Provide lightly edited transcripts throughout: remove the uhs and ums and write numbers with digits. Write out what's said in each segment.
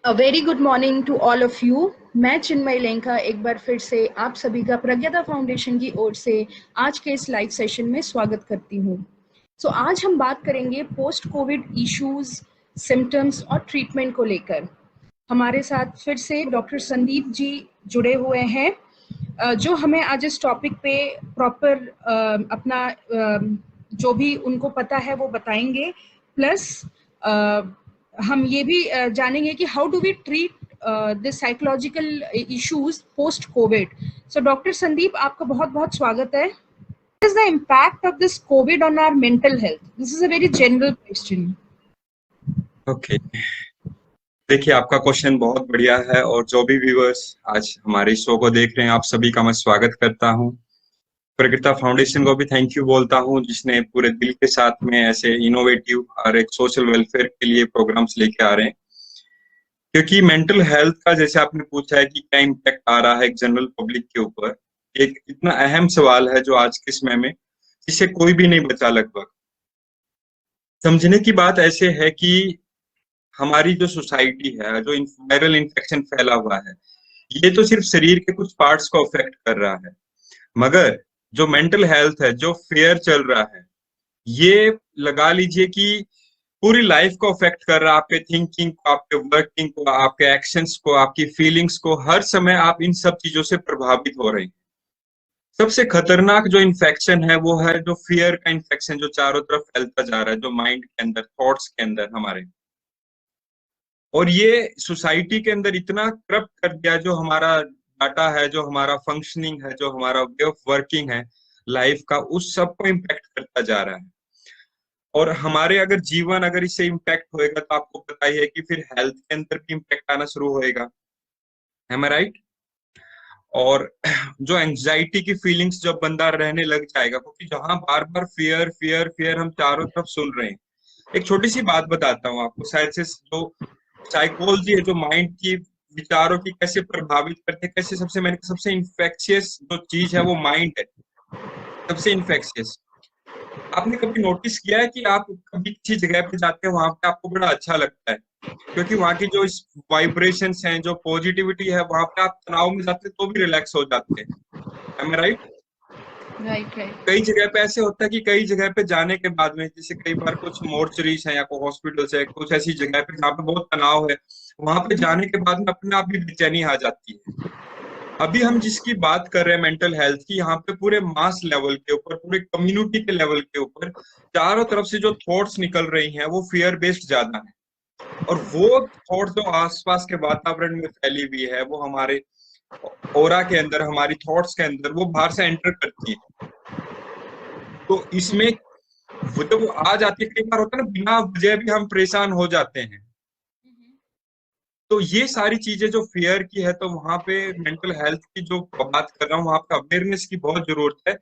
Very good morning to all of you. मैं चिन्मय लेंका एक बार फिर से आप सभी का प्रज्ञाता फाउंडेशन की ओर से आज के इस लाइव सेशन में स्वागत करती हूँ। आज हम बात करेंगे पोस्ट कोविड इश्यूज, सिम्टम्स और ट्रीटमेंट को लेकर। हमारे साथ फिर से डॉक्टर संदीप जी जुड़े हुए हैं, जो हमें आज इस टॉपिक पे प्रॉपर अपना जो भी उनको पता है वो बताएंगे। प्लस हम ये भी जानेंगे कि how do we treat this psychological issues post covid. So doctor Sandeep, आपका बहुत बहुत स्वागत है। What is the impact of this COVID on our mental health? This is a very general question. Okay देखिए, आपका क्वेश्चन बहुत बढ़िया है और जो भी व्यूअर्स आज हमारे शो को देख रहे हैं, आप सभी का मैं स्वागत करता हूं। प्रज्ञाता फाउंडेशन को भी थैंक यू बोलता हूं, जिसने पूरे दिल के साथ में ऐसे इनोवेटिव और एक सोशल वेलफेयर के लिए प्रोग्राम्स लेके आ रहे हैं। क्योंकि मेंटल हेल्थ का, जैसे आपने पूछा है कि क्या इम्पैक्ट आ रहा है जनरल पब्लिक के ऊपर, एक इतना अहम सवाल है जो आज के समय में जिसे कोई भी नहीं बचा। लगभग समझने की बात ऐसे है कि हमारी जो सोसाइटी है, जो वायरल इन्फेक्शन फैला हुआ है, ये तो सिर्फ शरीर के कुछ पार्ट्स को अफेक्ट कर रहा है, मगर जो मेंटल हेल्थ है, जो फेयर चल रहा है, ये लगा लीजिए कि पूरी लाइफ को अफेक्ट कर रहा है। आपके थिंकिंग को, आपके वर्किंग को, आपके एक्शंस को, आपकी फीलिंग्स को, हर समय आप इन सब चीजों से प्रभावित हो रहे हैं। सबसे खतरनाक जो इन्फेक्शन है वो है जो फियर का इन्फेक्शन, जो चारों तरफ फैलता जा रहा है, जो माइंड के अंदर, थॉट्स के अंदर हमारे। और ये सोसाइटी के अंदर इतना करप्ट कर दिया, जो हमारा डाटा है, जो हमारा फंक्शनिंग है, जो हमारा वे ऑफ वर्किंग है लाइफ का, उस सब को इम्पैक्ट करता जा रहा है। और हमारे अगर जीवन अगर इससे इम्पैक्ट होएगा तो आपको पता ही है कि फिर हेल्थ के अंदर भी इम्पैक्ट आना शुरू होएगा। एम आई राइट? और जो एंजाइटी की फीलिंग्स जब बंदा रहने लग जाएगा, क्योंकि जहां बार बार फियर फियर फियर हम चारों तरफ सुन रहे हैं। एक छोटी सी बात बताता हूँ आपको, शायद से जो साइकोलॉजी है, जो माइंड की विचारों की कैसे प्रभावित करते हैं, कैसे सबसे इन्फेक्शियस जो चीज है वो माइंड है, सबसे इन्फेक्शियस। आपने कभी नोटिस किया है कि आप कभी किसी जगह पे जाते हैं, वहां पे आपको बड़ा अच्छा लगता है, क्योंकि वहां की जो वाइब्रेशंस हैं, जो पॉजिटिविटी है, वहां पे आप तनाव में जाते हैं तो भी रिलैक्स हो जाते हैं। एम आई राइट? Right right. कई जगह पे ऐसे होता है कि कई जगह पे जाने के बाद में, जैसे कई बार कुछ मोर्चरीज है या कोई हॉस्पिटल्स है, कुछ ऐसी जगह पे जहाँ पे बहुत तनाव है, वहां पे जाने के बाद में अपने आप भी बेचैनी आ जाती है। अभी हम जिसकी बात कर रहे हैं मेंटल हेल्थ की, यहाँ पे पूरे मास लेवल के ऊपर, पूरे कम्युनिटी के लेवल के ऊपर चारों तरफ से जो थॉट्स निकल रही हैं वो फियर बेस्ड ज्यादा है। और वो थॉट्स जो आसपास के वातावरण में फैली हुई है, वो हमारे ओरा के अंदर, हमारी थॉट्स के अंदर वो बाहर से एंटर करती है। तो इसमें वो जब वो आ जाती है, कई बार होता है ना, बिना वजह भी हम परेशान हो जाते हैं। तो ये सारी चीजें जो फियर की है, तो वहां पे मेंटल हेल्थ की जो बात कर रहा हूँ, वहां पे अवेयरनेस की बहुत जरूरत है।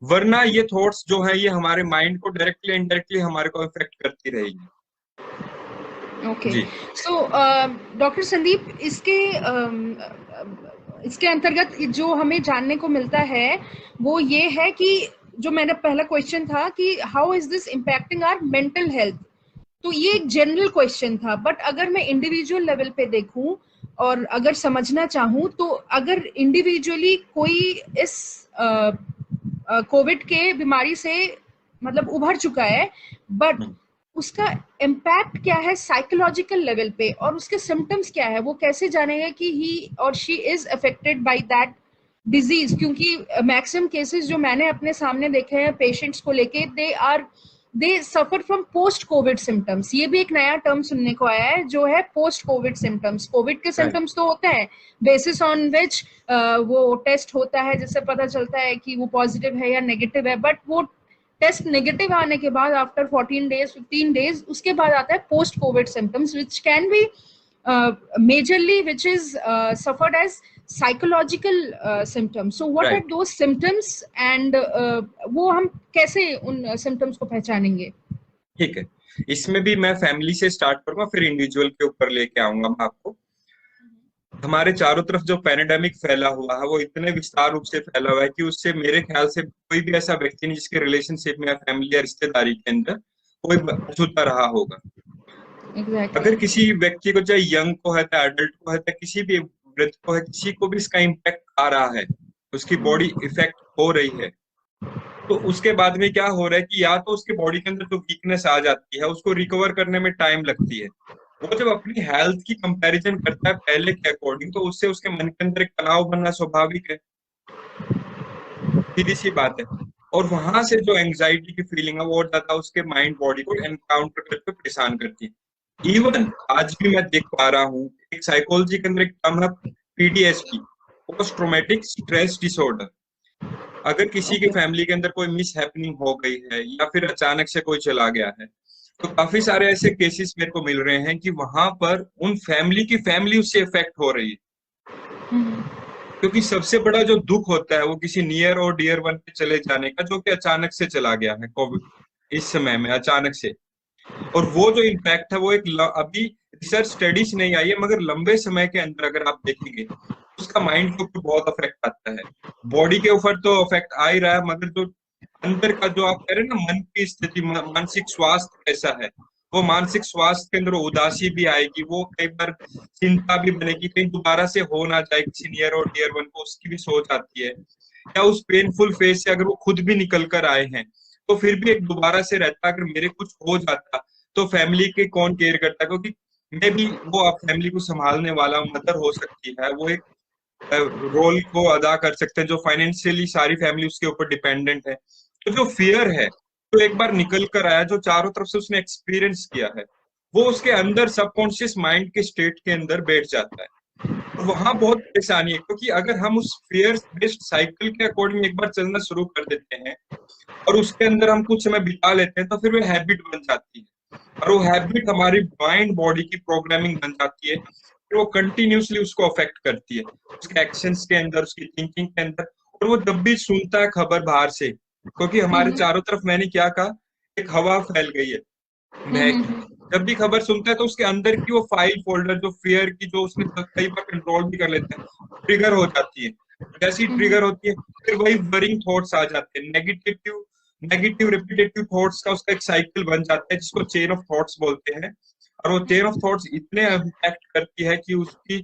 वरना ये थॉट्स जो है, ये हमारे माइंड को डायरेक्टली इनडायरेक्टली हमारे को अफेक्ट करती रहेगी। ओके। जी। सो डॉक्टर संदीप, इसके अंतर्गत जो हमें जानने को मिलता है वो ये है कि जो मैंने पहला क्वेश्चन था कि how is this impacting our mental health, तो ये एक जनरल क्वेश्चन था। बट अगर मैं इंडिविजुअल लेवल पे देखूं और अगर समझना चाहूं, तो अगर इंडिविजुअली कोई इस कोविड के बीमारी से मतलब उभर चुका है, बट उसका इम्पैक्ट क्या है साइकोलॉजिकल लेवल पे और उसके सिम्टम्स क्या है, वो कैसे जानेगा कि ही और she is affected by that disease? क्योंकि मैक्सिमम केसेस जो मैंने अपने सामने देखे हैं पेशेंट्स को लेके, they suffer from post COVID symptoms. ये भी एक नया टर्म सुनने को आया है जो है पोस्ट कोविड सिम्टम्स। कोविड के सिम्टम्स तो होते हैं बेसिस ऑन विच वो टेस्ट होता है, जिससे पता चलता है कि वो पॉजिटिव है या नेगेटिव है। बट वो टेस्ट नेगेटिव आने के बाद आफ्टर 14 डेज 15 डेज उसके बाद आता है post COVID symptoms, which can be majorly which is suffered as psychological symptoms. So what are right. those symptoms and वो हम कैसे उन symptoms को पहचानेंगे? ठीक है, इसमें भी मैं फैमिली से स्टार्ट करूंगा, फिर इंडिविजुअल के ऊपर लेके आऊंगा मैं आपको। हमारे चारों तरफ जो पैंडेमिक फैला हुआ है, वो इतने विस्तार रूप से फैला हुआ है कि उससे मेरे ख्याल से कोई भी ऐसा व्यक्ति नहीं जिसके रिलेशनशिप में या फैमिली या रिश्तेदारी के अंदर कोई अछूता रहा होगा। अगर किसी व्यक्ति को, चाहे यंग को है, चाहे एडल्ट को है, चाहे किसी भी वृद्ध को है, किसी को भी इसका इम्पैक्ट आ रहा है, उसकी बॉडी इफेक्ट हो रही है, तो उसके बाद में क्या हो रहा है कि या तो उसकी बॉडी के अंदर जो वीकनेस आ जाती है उसको रिकवर करने में टाइम लगती है। वो जब अपनी हेल्थ की कंपैरिजन करता है पहले के अकॉर्डिंग, तो उससे उसके मन के अंदर एक तनाव बनना स्वाभाविक है, सीधी सी बात है। और वहां से जो एंग्जाइटी की फीलिंग है वो और ज्यादा उसके माइंड बॉडी को एनकाउंटर करके परेशान करती है। इवन आज भी मैं देख पा रहा हूँ, एक साइकोलॉजी के अंदर एक टर्म है PTSD, post traumatic stress disorder. अगर किसी की फैमिली के अंदर कोई मिस हैपनिंग हो गई है या फिर अचानक से कोई चला गया है, तो काफी सारे ऐसे केसेस मेरे को मिल रहे हैं कि वहां पर उन फैमिली की फैमिली उससे इफेक्ट हो रही है। क्योंकि सबसे बड़ा जो दुख होता है वो किसी नियर और डियर वन के चले जाने का, जो कि अचानक से चला गया है कोविड इस समय में अचानक से। और वो जो इम्पैक्ट है वो एक अभी रिसर्च स्टडीज नहीं आई है, मगर लंबे समय के अंदर अगर आप देखेंगे उसका माइंड के ऊपर बहुत अफेक्ट आता है। बॉडी के ऊपर तो अफेक्ट आ ही रहा है, मगर जो अंदर का जो आप कह रहे हैं ना, मन की स्थिति, मानसिक स्वास्थ्य कैसा है, वो मानसिक स्वास्थ्य के अंदर उदासी भी आएगी, वो कई बार चिंता भी बनेगी, कहीं दोबारा से हो ना जाए किसी नियर और डियर वन को, उसकी भी सोच आती है। या उस पेनफुल फेज से अगर वो खुद भी निकल कर आए हैं तो फिर भी एक दोबारा से रहता, अगर मेरे कुछ हो जाता तो फैमिली के कौन केयर करता, क्योंकि मैं भी वो आप फैमिली को संभालने वाला मदर हो सकती है, वो एक रोल को अदा कर सकते हैं, जो फाइनेंशियली सारी फैमिली उसके ऊपर डिपेंडेंट है। तो जो फियर है तो एक बार निकल कर आया, जो चारों तरफ से उसने एक्सपीरियंस किया है, वो उसके अंदर सबकॉन्शियस माइंड के स्टेट के अंदर बैठ जाता है। और वहां बहुत परेशानी है, क्योंकि अगर हम उस फियर बेस्ड साइकिल के अकॉर्डिंग एक बार चलना शुरू कर देते हैं और उसके अंदर हम कुछ समय बिता लेते हैं, तो फिर वो हैबिट बन जाती है, और वो हैबिट हमारी माइंड बॉडी की प्रोग्रामिंग बन जाती है, फिर वो कंटिन्यूसली उसको अफेक्ट करती है, उसके एक्शंस के अंदर, उसकी थिंकिंग के अंदर। और वो जब भी सुनता है खबर बाहर से, क्योंकि हमारे चारों तरफ, मैंने क्या कहा, एक हवा फैल गई है महक की, जब भी खबर सुनता है तो उसके अंदर की वो फाइल फोल्डर, जो फियर की, जो उसने कई बार कंट्रोल भी कर लेते हैं, ट्रिगर हो जाती है। जैसी ट्रिगर होती है फिर वही वरिंग थॉट्स आ जाते हैं, नेगेटिव रिपीटेटिव थॉट्स का उसका एक साइकिल बन जाता है, जिसको चेन ऑफ थॉट्स बोलते हैं। और वो चेन ऑफ थॉट्स इतने इम्पैक्ट करती है कि उसकी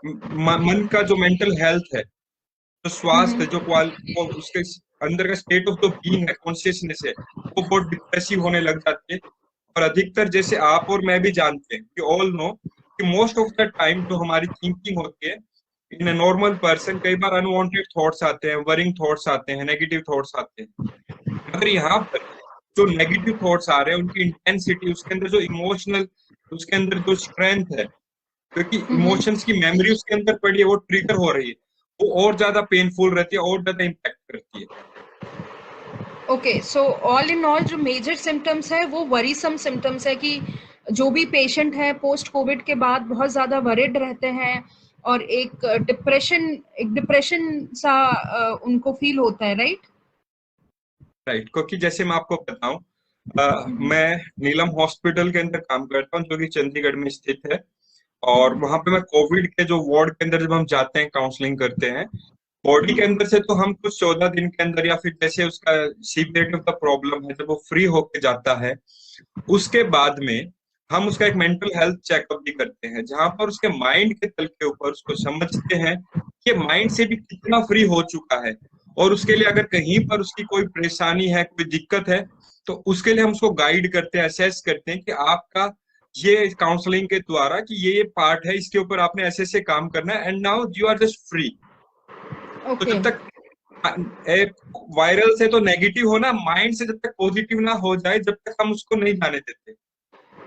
मन का जो मेंटल हेल्थ है, जो स्वास्थ्य, जो वो उसके अंदर का स्टेट ऑफ जो बीइंग है, कॉन्शियसनेस है, वो बहुत डिप्रेसिव होने लग जाती है। और अधिकतर, जैसे आप और मैं भी जानते हैं, कि ऑल नो कि मोस्ट ऑफ द टाइम जो हमारी थिंकिंग होती है इन ए नॉर्मल पर्सन, कई बार अनवांटेड थॉट्स आते हैं, वरिंग थॉट्स आते हैं, नेगेटिव थॉट्स आते हैं। मगर यहाँ पर जो नेगेटिव थॉट्स आ रहे हैं उनकी इंटेंसिटी, उसके अंदर जो इमोशनल, उसके अंदर जो स्ट्रेंथ है, क्योंकि इमोशंस की मेमोरी उसके अंदर पड़ी है, वो ट्रिगर हो रही है, वो और ज्यादा पेनफुल रहती है, और ज्यादा इम्पैक्ट करती है। Okay, so all in all जो मेजर सिम्टम्स है वो वरीसम सिम्टम्स है, कि जो भी पेशेंट है पोस्ट कोविड के बाद बहुत ज्यादा वरिड रहते हैं, और एक डिप्रेशन सा उनको फील होता है, राइट? राइट, क्योंकि जैसे मैं आपको बताऊं, मैं नीलम हॉस्पिटल के अंदर काम करता हूँ, जो कि चंडीगढ़ में स्थित है। और वहां पे मैं कोविड के जो वार्ड के अंदर जब हम जाते हैं, काउंसलिंग करते हैं, बॉडी के अंदर से तो हम कुछ 14 दिन के अंदर, या फिर जैसे उसका सीवियरिटी ऑफ द प्रॉब्लम है, जब वो फ्री होके जाता है, उसके बाद में हम उसका एक मेंटल हेल्थ चेकअप भी करते हैं, जहां पर उसके माइंड के तल के ऊपर उसको समझते हैं कि माइंड से भी कितना फ्री हो चुका है। और उसके लिए अगर कहीं पर उसकी कोई परेशानी है, कोई दिक्कत है, तो उसके लिए हम उसको गाइड करते हैं, असेस करते हैं कि आपका ये काउंसलिंग के द्वारा कि ये पार्ट है, इसके ऊपर आपने ऐसे ऐसे काम करना है, and now you are just free. तो जब तक एक वायरल से तो नेगेटिव हो ना, माइंड से जब तक पॉजिटिव ना हो जाए, जब तक हम उसको नहीं जाने देते।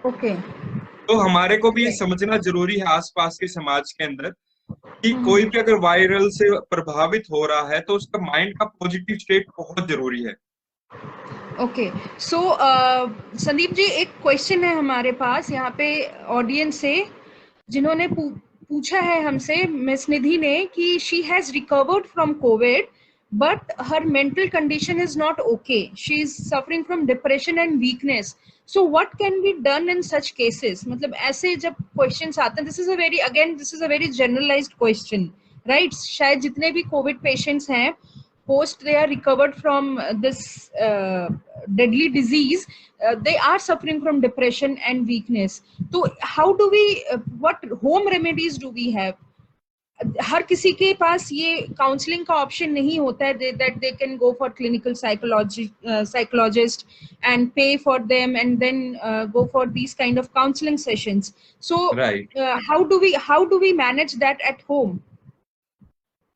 ओके, तो हमारे को भी ये समझना जरूरी है आसपास के समाज के अंदर, कि कोई भी अगर वायरल से प्रभावित हो रहा है तो उसका माइंड का पॉजिटिव स्टेट बहुत जरूरी है। ओके, सो संदीप जी, एक क्वेश्चन है हमारे पास यहाँ पे ऑडियंस से, जिन्होंने पूछा है हमसे, मिस निधि ने, कि she has recovered from covid but her mental condition is not okay, she is suffering from depression and weakness, so what can be done in such cases? मतलब ऐसे जब क्वेश्चंस आते हैं, this is a very generalised question, right? शायद जितने भी covid patients हैं post they are recovered from this deadly disease, they are suffering from depression and weakness. So how do we what home remedies do we have? हर किसी के पास ये counselling का option नहीं होता है that they can go for clinical psychologist and pay for them and then go for these kind of counseling sessions. So right. How do we manage that at home?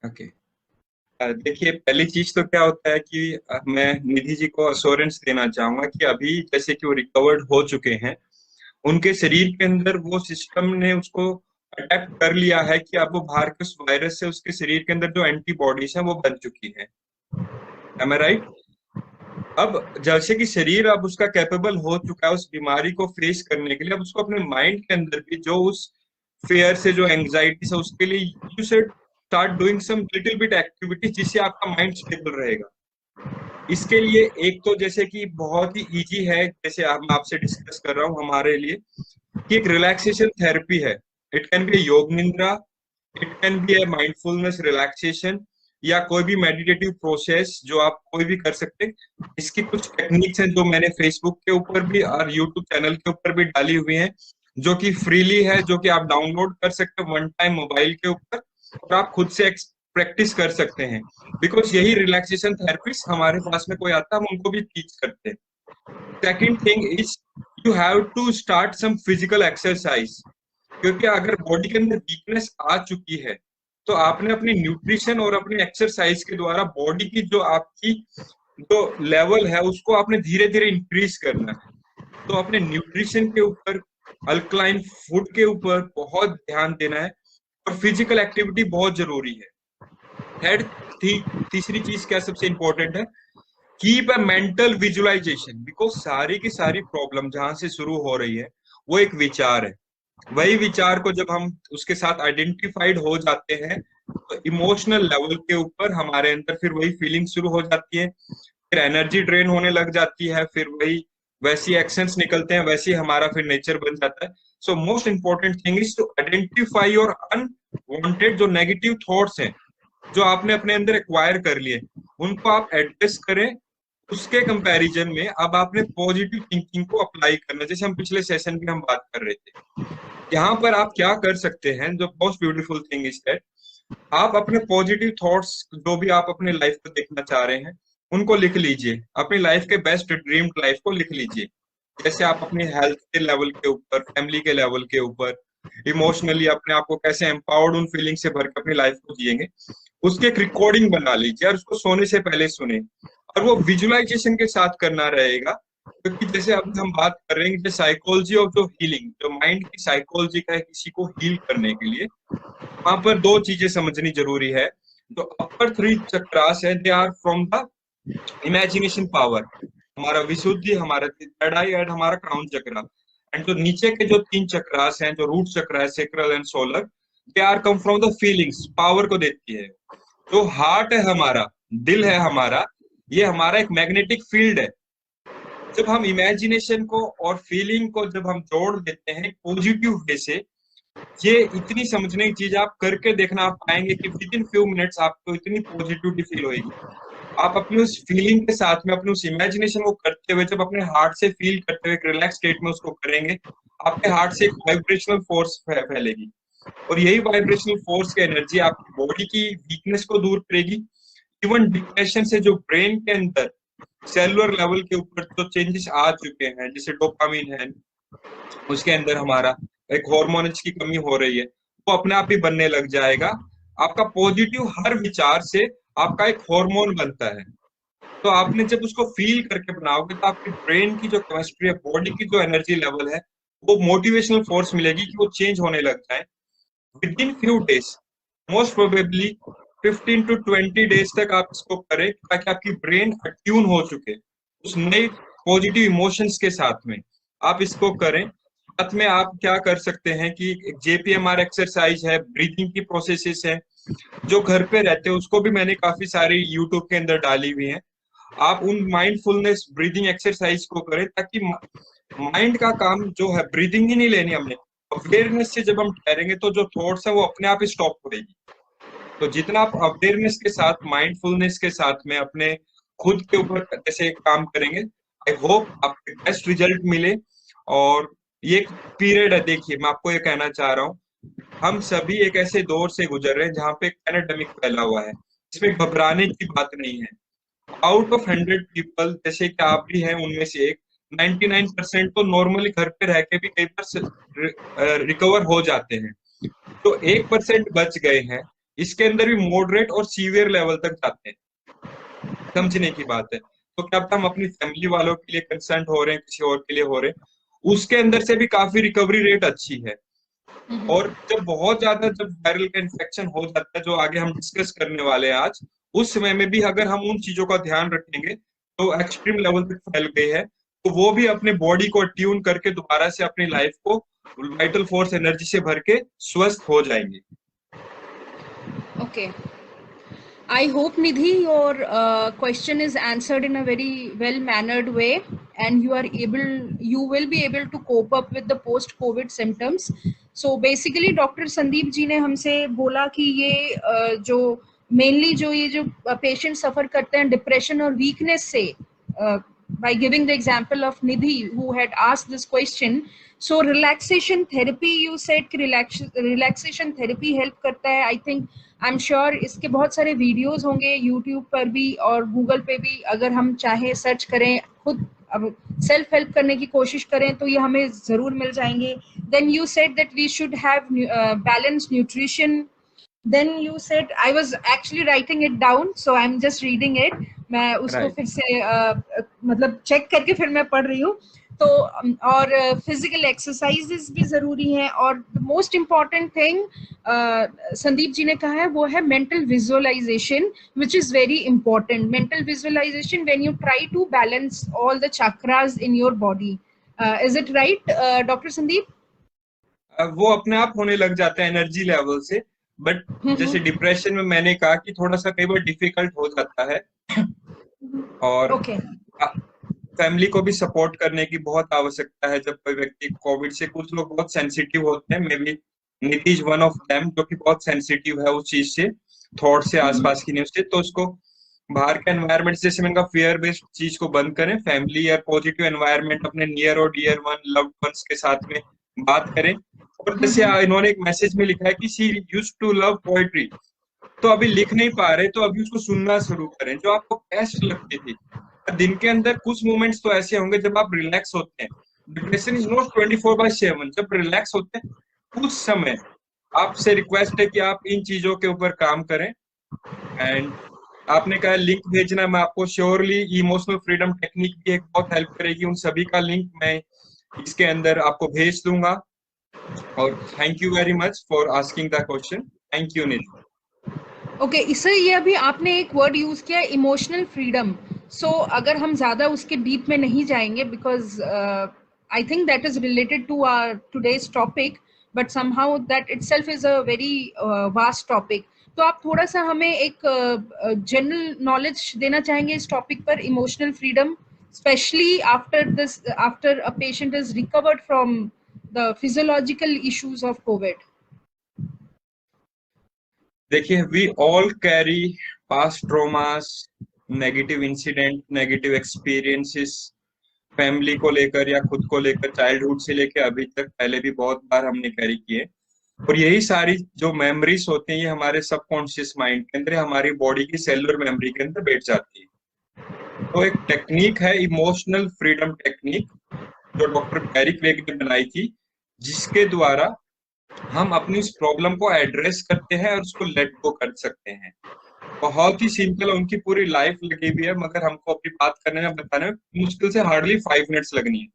Okay. देखिए, पहली चीज तो क्या होता है कि मैं निधि जी को अश्योरेंस देना चाहूंगा कि अभी जैसे कि वो रिकवर्ड हो चुके हैं, उनके शरीर के अंदर वो सिस्टम ने उसको अटैक कर लिया है कि अब वो बाहर के उस वायरस से उसके शरीर के अंदर जो एंटीबॉडीज हैं वो बन चुकी हैं। Am I right? अब जैसे कि शरीर अब उसका कैपेबल हो चुका है उस बीमारी को फेस करने के लिए, अब उसको अपने माइंड के अंदर भी जो उस फेयर से, जो एंग्जाइटी से, उसके लिए you should start doing some little bit activity जिससे आपका माइंड स्टेबल रहेगा। इसके लिए एक तो जैसे कि बहुत ही इजी है, जैसे मैं आपसे डिस्कस कर रहा हूँ हमारे लिए, कि एक रिलैक्सेशन थेरेपी है। इट कैन बी योग निद्रा, it can be A mindfulness relaxation, या कोई भी मेडिटेटिव प्रोसेस जो आप कोई भी कर सकते हैं। इसकी कुछ टेक्निक्स हैं जो मैंने फेसबुक के ऊपर भी और यूट्यूब चैनल के ऊपर भी डाली हुई हैं, जो कि फ्रीली है, जो कि आप डाउनलोड कर सकते हैं वन टाइम मोबाइल के ऊपर, और आप खुद से प्रैक्टिस कर सकते हैं। बिकॉज यही रिलैक्सेशन थेरेपिस्ट हमारे पास में कोई आता है, हम उनको भी टीच करते हैं। Second thing is you have to start some physical exercise, क्योंकि अगर बॉडी के अंदर वीकनेस आ चुकी है तो आपने अपनी न्यूट्रिशन और अपनी एक्सरसाइज के द्वारा बॉडी की जो आपकी जो लेवल है उसको आपने धीरे धीरे इंक्रीज करना है। तो अपने न्यूट्रिशन के ऊपर, अल्कलाइन फूड के ऊपर बहुत ध्यान देना है, और फिजिकल एक्टिविटी बहुत जरूरी है। थर्ड, तीसरी चीज क्या सबसे इंपॉर्टेंट है, keep a mental visualisation, because सारी की सारी प्रॉब्लम जहां से शुरू हो रही है वो एक विचार है। वही विचार को जब हम उसके साथ आइडेंटिफाइड हो जाते हैं तो इमोशनल लेवल के ऊपर हमारे अंदर फिर वही फीलिंग शुरू हो जाती है, फिर एनर्जी ड्रेन होने लग जाती है, फिर वही वैसी एक्शंस निकलते हैं, वैसे ही हमारा फिर नेचर बन जाता है। So most important thing is to identify your unwanted जो नेगेटिव थॉट्स हैं जो आपने अपने अंदर एक्वायर कर लिए, उनको आप एड्रेस करें। उसके कंपैरिजन में अब आपने पॉजिटिव थिंकिंग को अप्लाई करना, जैसे हम पिछले सेशन में हम बात कर रहे थे। यहाँ पर आप क्या कर सकते हैं, जो most beautiful thing is that आप अपने पॉजिटिव थॉट्स जो भी आप अपने लाइफ को देखना चाह रहे हैं उनको लिख लीजिए, अपनी लाइफ के बेस्ट ड्रीम लाइफ को लिख लीजिए। जैसे आप अपनी हेल्थ के लेवल के ऊपर, फैमिली के लेवल के ऊपर, इमोशनली अपने आप को कैसे एम्पावर्ड उन फीलिंग से भर के अपनी लाइफ को जिएंगे, उसकी एक रिकॉर्डिंग बना लीजिए और उसको सोने से पहले सुने। और वो विजुअलाइजेशन के साथ करना रहेगा, क्योंकि जैसे अब हम बात कर रहे हैं कि साइकोलॉजी ऑफ जो हीलिंग, जो माइंड की साइकोलॉजी का है किसी को हील करने के लिए, वहां पर दो चीजें समझनी जरूरी है। जो अपर 3 चक्रास है, they are from the imagination power. हमारा विशुद्धि, हमारा थर्ड आई एंड हमारा क्राउन चक्रा, एंड जो नीचे के जो 3 चक्रास हैं, जो रूट चक्र है, sacral and solar, they are come from the feelings, power को देती है। जो हार्ट है हमारा, दिल है हमारा, ये हमारा एक मैग्नेटिक फील्ड है। जब हम इमेजिनेशन को और फीलिंग को जब हम जोड़ देते हैं पॉजिटिव वे से, ये इतनी समझने की चीज आप करके देखना, आप पाएंगे कि विद इन फ्यू मिनट्स आपको इतनी पॉजिटिविटी फील होगी। आप अपनी उस फीलिंग के साथ में अपनी उस इमेजिनेशन को करते हुए, जब अपने हार्ट से फील करते हुए रिलैक्स स्टेट में उसको करेंगे, आपके हार्ट से एक वाइब्रेशनल फोर्स फैलेगी, और यही वाइब्रेशनल फोर्स की एनर्जी आपकी बॉडी की वीकनेस को दूर करेगी। इवन डिप्रेशन से जो ब्रेन के अंदर सेलुलर लेवल के ऊपर जो चेंजेस आ चुके हैं, जैसे डोपामिन है, उसके अंदर हमारा एक हार्मोन्स की कमी हो रही है, वो अपने आप ही बनने लग जाएगा। आपका पॉजिटिव हर विचार से आपका एक हार्मोन बनता है, तो आपने जब उसको फील करके बनाओगे तो आपके ब्रेन की जो केमिस्ट्री है, बॉडी की जो एनर्जी लेवल है, वो मोटिवेशनल फोर्स मिलेगी कि वो चेंज होने लग जाए। With in few days, most probably 15 to 20 days तक आप इसको करें, ताकि आपकी ब्रेन अट्यून हो चुके उस नए पॉजिटिव इमोशंस के साथ में। आप इसको करें। साथ में आप क्या कर सकते हैं कि JPMR एक्सरसाइज है, ब्रीदिंग की प्रोसेसेस है, जो घर पे रहते हैं उसको भी मैंने काफी सारी यूट्यूब के अंदर डाली हुई है। आप उन माइंडफुलनेस ब्रीदिंग एक्सरसाइज को करें, ताकि माइंड का काम जो है, ब्रीदिंग ही नहीं लेनी हमने, अवेयरनेस से जब हम ठहरेंगे तो जो थॉट्स है वो अपने आप ही स्टॉप हो जाएगी। तो जितना आप अवेयरनेस के साथ, माइंडफुलनेस के साथ में अपने खुद के ऊपर जैसे काम करेंगे, आई होप आपको बेस्ट रिजल्ट मिले। और ये एक पीरियड है, देखिए मैं आपको ये कहना चाह रहा हूँ, हम सभी एक ऐसे दौर से गुजर रहे हैं जहाँ पे पैंडेमिक फैला हुआ है। इसमें घबराने की बात नहीं है। आउट ऑफ 100 पीपल, जैसे कि आप भी हैं उनमें से एक, 99% तो नॉर्मली घर पे रह के भी कई बार रिकवर हो जाते हैं। तो 1% बच गए हैं, इसके अंदर भी मॉडरेट और सीवियर लेवल तक जाते हैं। समझने की बात है। तो क्या पता हम अपनी फैमिली वालों के लिए कंसर्न हो रहे हैं, किसी और के लिए हो रहे हैं, उसके अंदर से भी काफी रिकवरी रेट अच्छी है। और जब बहुत ज्यादा, जब वायरल का इन्फेक्शन हो जाता है, जो आगे हम डिस्कस करने वाले हैं आज, उस समय में भी अगर हम उन चीजों का ध्यान रखेंगे तो एक्सट्रीम लेवल तक फैल गई है, तो वो भी अपने बॉडी को ट्यून करके दोबारा से अपनी लाइफ को वाइटल फोर्स एनर्जी से भर के स्वस्थ हो जाएंगे। Okay. I hope, Nidhi, your question is answered in a very well-mannered way, and you will be able to cope up with the post-COVID symptoms. So basically, Dr. Sandeep ji ने हमसे बोला कि ये जो mainly जो ये जो patient suffer करते हैं depression और weakness से, by giving the example of Nidhi who had asked this question. So relaxation therapy, you said कि relaxation therapy help करता है. I think I'm sure इसके बहुत सारे वीडियोस होंगे YouTube पर भी और Google पे भी, अगर हम चाहे सर्च करें, खुद अब सेल्फ हेल्प करने की कोशिश करें तो ये हमें जरूर मिल जाएंगे. Then you said that we should have balanced nutrition. Then you said, I was actually writing it down, so I'm just reading it. मैं उसको फिर से मतलब चेक करके फिर मैं पढ़ रही हूँ. तो और फिजिकल एक्सरसाइजेस भी जरूरी हैं, और most important thing Sandeep ji ने कहा है वो है mental visualisation, which is very important. Mental visualisation when you try to balance all the chakras in your body. Is it right doctor Sandeep? वो अपने आप होने लग जाता है एनर्जी लेवल से, बट जैसे डिप्रेशन में मैंने कहा कि थोड़ा सा कई बार डिफिकल्ट हो जाता है, और फैमिली को भी सपोर्ट करने की बहुत आवश्यकता है जब कोई व्यक्ति कोविड से, कुछ लोग बहुत सेंसिटिव होते हैं, may be Nitish one of them, जो कि बहुत सेंसिटिव है उस चीज से, थॉट से, आसपास की न्यूज से, तो उसको बाहर का एनवायरनमेंट, जैसे मैंने कहा फियर बेस्ड चीज को बंद करें, फैमिली या पॉजिटिव एनवायरनमेंट अपने नियर और डियर वन लव्ड वंस के साथ में बात करें. और जैसे इन्होंने एक मैसेज में लिखा है कि she used to love poetry, तो अभी लिख नहीं पा रहे तो अभी उसको सुनना शुरू करें, जो आपको बेस्ट लगती थी. दिन के अंदर कुछ मोमेंट्स तो ऐसे होंगे जब आप रिलैक्स होते हैं. Depression is not 24/7. जब रिलैक्स होते हैं उस समय आपसे रिक्वेस्ट है कि आप इन चीजों के ऊपर काम करें. एंड आपने कहा लिंक भेजना, मैं आपको श्योरली इमोशनल फ्रीडम टेक्निक भी एक बहुत हेल्प करेगी, उन सभी का लिंक मैं इसके अंदर आपको भेज दूंगा. और thank you very much for asking the question. Thank you Nidhi. Okay, इससे ये अभी आपने एक वर्ड यूज किया, इमोशनल फ्रीडम. सो अगर हम ज्यादा उसके डीप में नहीं जाएंगे, because I think that is related to our today's topic, but somehow that itself is a very vast topic. तो आप थोड़ा सा हमें एक जनरल नॉलेज देना चाहेंगे इस टॉपिक पर, emotional freedom, specially after a patient is recovered from the physiological issues of COVID. देखिए, we all carry past traumas, negative incident, negative experiences, family को लेकर या खुद को लेकर, चाइल्डहुड से लेकर अभी तक, पहले भी बहुत बार हमने कैरी किए. और यही सारी जो मेमोरीज होती हैं ये हमारे सबकॉन्शियस माइंड के अंदर, हमारी बॉडी की सेलुलर मेमोरी के अंदर बैठ जाती है. तो एक टेक्निक है इमोशनल फ्रीडम टेक्निक, जो डॉक्टर गैरी क्रेग ने बनाई थी, जिसके द्वारा हम अपनी उस प्रॉब्लम को एड्रेस करते हैं और उसको लेट गो कर सकते हैं. बहुत ही सिंपल, उनकी पूरी लाइफ लगी हुई है, मगर हमको अपनी बात करने में, बताने में मुश्किल से हार्डली 5 मिनट्स लगनी है.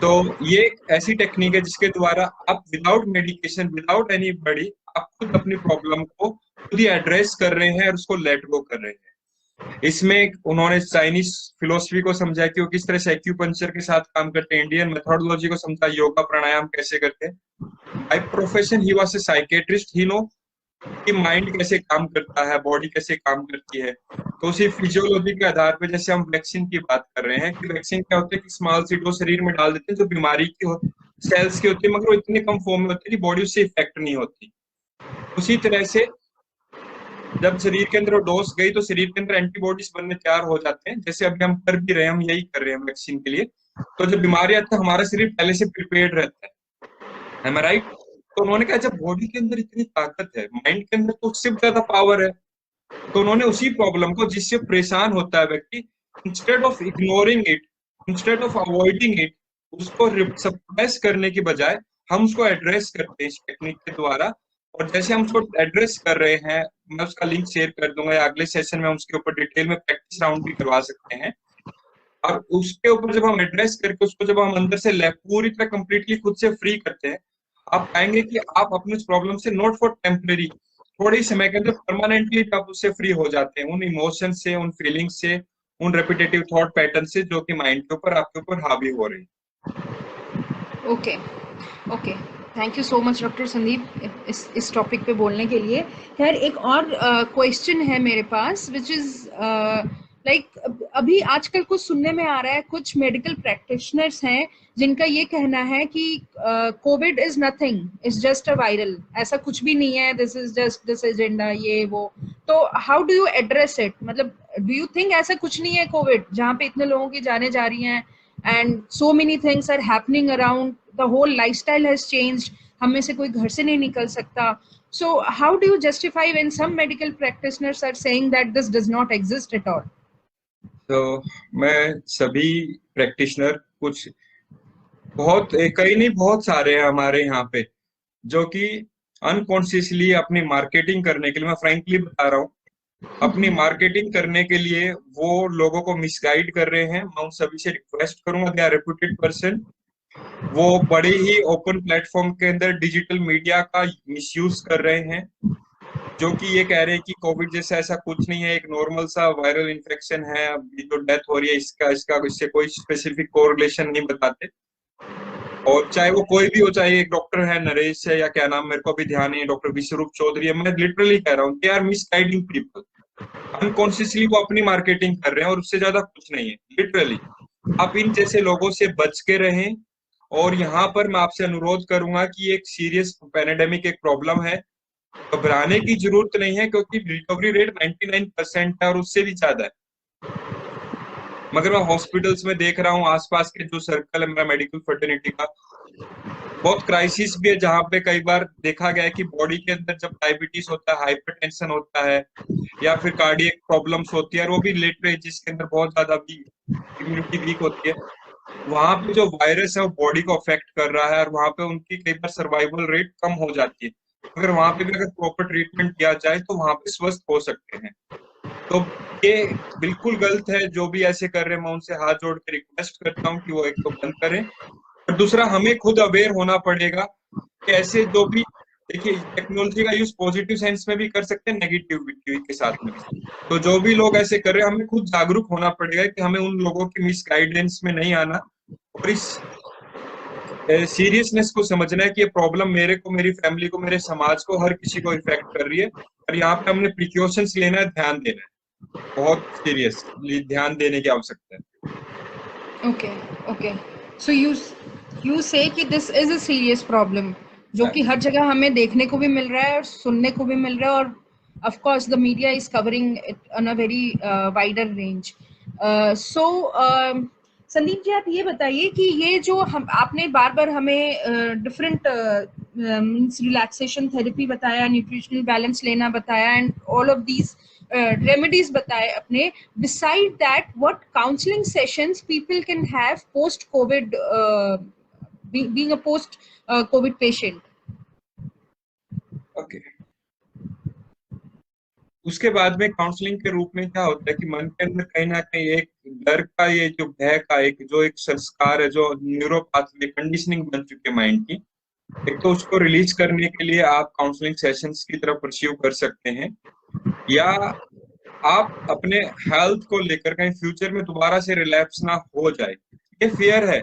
तो ये एक ऐसी टेक्निक है जिसके द्वारा आप विदाउट मेडिकेशन, विदाउट एनी बडी, आप खुद अपनी प्रॉब्लम को खुद ही एड्रेस कर रहे हैं और उसको लेट गो कर रहे हैं. इसमें उन्होंने चाइनीज फिलोसफी को समझा कि वो किस तरह से एक्यूपंक्चर के साथ काम करते हैं, इंडियन मेथोडोलॉजी को समझा, योगा प्राणायाम कैसे करते हैं. By profession he was a psychiatrist. He know कि माइंड कैसे काम करता है, बॉडी कैसे काम करती है. तो उसी फिजियोलॉजी के आधार पर, जैसे हम वैक्सीन की बात कर रहे हैं कि वैक्सीन क्या होता है कि स्मॉल सी डोज शरीर में डाल देते हैं जो बीमारी की सेल्स की होती है, मगर वो इतनी कम फॉर्म में होती है कि बॉडी उससे इफेक्ट नहीं होती. उसी तरह से जब शरीर के अंदर डोज गई तो शरीर के अंदर एंटीबॉडीज बनने तैयार हो जाते हैं, जैसे अभी हम कर भी रहे हैं, हम यही कर रहे हैं वैक्सीन के लिए। तो जब बीमारी आती है हमारा शरीर पहले से प्रिपेयर्ड रहता है, am I right? तो उन्होंने कहा जब बॉडी के अंदर इतनी ताकत है, माइंड के अंदर तो उससे ज्यादा पावर है, तो उन्होंने उसी प्रॉब्लम को जिससे परेशान होता है व्यक्ति, instead of ignoring it, instead of avoiding it, उसको सप्रेस करने की बजाय हम उसको एड्रेस करते हैं इस टेक्निक के द्वारा। और जैसे हम उसको एड्रेस कर रहे हैं, मैं उसका लिंक शेयर कर दूंगा, या अगले सेशन में हम उसके ऊपर डिटेल में प्रैक्टिस राउंड भी करवा सकते हैं। और उसके ऊपर जब हम एड्रेस करके उसको जब हम अंदर से पूरी तरह कंप्लीटली खुद से फ्री करते हैं, आप पाएंगे कि आप अपने उस प्रॉब्लम से नॉट फॉर टेम्परेरी, थोड़े ही समय के अंदर परमानेंटली आप उससे फ्री हो जाते हैं, उन इमोशन से, उन फीलिंग से, उन रेपिटेटिव थॉट पैटर्न से जो कि माइंड के ऊपर आपके ऊपर हावी हो रही है। Okay okay, thank you so much doctor Sandeep इस टॉपिक पे बोलने के लिए। खैर एक और क्वेश्चन है मेरे पास विच इज लाइक अभी आजकल कुछ सुनने में आ रहा है, कुछ मेडिकल प्रैक्टिशनर्स हैं जिनका ये कहना है कि Covid is nothing, is just a viral, ऐसा कुछ भी नहीं है, this is just this agenda ये वो। तो how do you address it? मतलब डू यू थिंक ऐसा कुछ नहीं है कोविड, जहाँ पे इतने लोगों की जाने जा रही हैं and so many things are happening around, the whole lifestyle has changed, हम में से कोई घर से नहीं निकल सकता। So how do you justify when some medical practitioners are saying that this does not exist at all? तो मैं सभी प्रैक्टिशनर, कुछ बहुत कई नहीं बहुत सारे हैं हमारे यहाँ पे जो कि अनकॉन्शियसली अपनी मार्केटिंग करने के लिए, मैं फ्रैंकली बता रहा हूँ, अपनी मार्केटिंग करने के लिए वो लोगों को मिसगाइड कर रहे हैं। मैं उन सभी से रिक्वेस्ट करूंगा, दे आर रेप्यूटेड पर्सन, वो बड़े ही ओपन प्लेटफॉर्म के अंदर डिजिटल मीडिया का मिसयूज कर रहे हैं, जो कि ये कह रहे हैं कि कोविड जैसा ऐसा कुछ नहीं है, एक नॉर्मल सा वायरल इन्फेक्शन है, अभी जो डेथ हो रही है इसका इससे कोई स्पेसिफिक कोरिलेशन नहीं बताते। और चाहे वो कोई भी हो, चाहे एक डॉक्टर है नरेश है या क्या नाम मेरे को भी ध्यान नहीं है, डॉक्टर विश्वरूप चौधरी है, मैं लिटरली कह रहा हूँ they are misguiding people, unconsciously वो अपनी मार्केटिंग कर रहे हैं और उससे ज्यादा कुछ नहीं है लिटरली। आप इन जैसे लोगों से बच के रहें। और यहाँ पर मैं आपसे अनुरोध करूंगा कि एक सीरियस पैंडेमिक एक प्रॉब्लम है, घबराने की जरूरत नहीं है, क्योंकि रिकवरी रेट 99% है और उससे भी ज्यादा है। मगर मैं हॉस्पिटल्स में देख रहा हूँ आसपास के जो सर्कल है मेरा मेडिकल फर्टिलिटी का, बहुत क्राइसिस भी है, जहाँ पे कई बार देखा गया है कि बॉडी के अंदर जब डायबिटीज होता है, हाइपरटेंशन होता है, या फिर कार्डियक प्रॉब्लम्स होती है, और वो भी लेट एज जिसके अंदर बहुत ज्यादा भी इम्यूनिटी वीक होती है, वहां पे जो वायरस है वो बॉडी को अफेक्ट कर रहा है और वहां पे उनकी कई बार सर्वाइवल रेट कम हो जाती है। अगर वहां पे भी अगर प्रॉपर ट्रीटमेंट किया जाए तो वहां पे स्वस्थ हो सकते हैं। तो ये बिल्कुल गलत है, जो भी ऐसे कर रहे हैं मैं उनसे हाथ जोड़ के रिक्वेस्ट करता हूँ कि वो एक तो बंद करें, और दूसरा हमें खुद अवेयर होना पड़ेगा कि ऐसे जो भी, देखिए टेक्नोलॉजी का यूज पॉजिटिव सेंस में भी कर सकते हैं, नेगेटिविटी के साथ में भी। तो जो भी लोग ऐसे कर रहे हैं हमें खुद जागरूक होना पड़ेगा कि हमें उन लोगों की मिस गाइडेंस में नहीं आना, और इस सीरियसनेस को समझना है कि ये प्रॉब्लम मेरे को, मेरी फैमिली को, मेरे समाज को, हर किसी को इफेक्ट कर रही है, और यहाँ पे हमने प्रिकॉशंस लेना है, ध्यान देना है, बहुत सीरियसली ध्यान देने की आवश्यकता है। ओके ओके, सो यू से कि this is a serious problem, जो कि हर जगह हमें देखने को भी मिल रहा है और सुनने को भी मिल रहा है, और of course the media is covering it on a very wider range. So Sandeep ji, आप ये बताइए कि ये जो हम आपने बार बार हमें डिफरेंट मींस रिलैक्सेशन थेरेपी बताया, न्यूट्रिशनल बैलेंस लेना बताया, and all of these remedies बताए अपने, beside that what counseling sessions people can have post covid, being a post covid patient? Okay, उसके बाद में काउंसलिंग के रूप में क्या होता है कि मन के अंदर कहीं ना कहीं एक डर का, ये जो भय का एक जो एक संस्कार है, जो न्यूरोपाथवे कंडीशनिंग बन चुकी है माइंड की, एक तो उसको रिलीज करने के लिए आप काउंसलिंग सेशंस की तरफ परस्यू कर सकते हैं, या आप अपने हेल्थ को लेकर कहीं फ्यूचर में दोबारा से रिलैप्स ना हो जाए, ये फियर है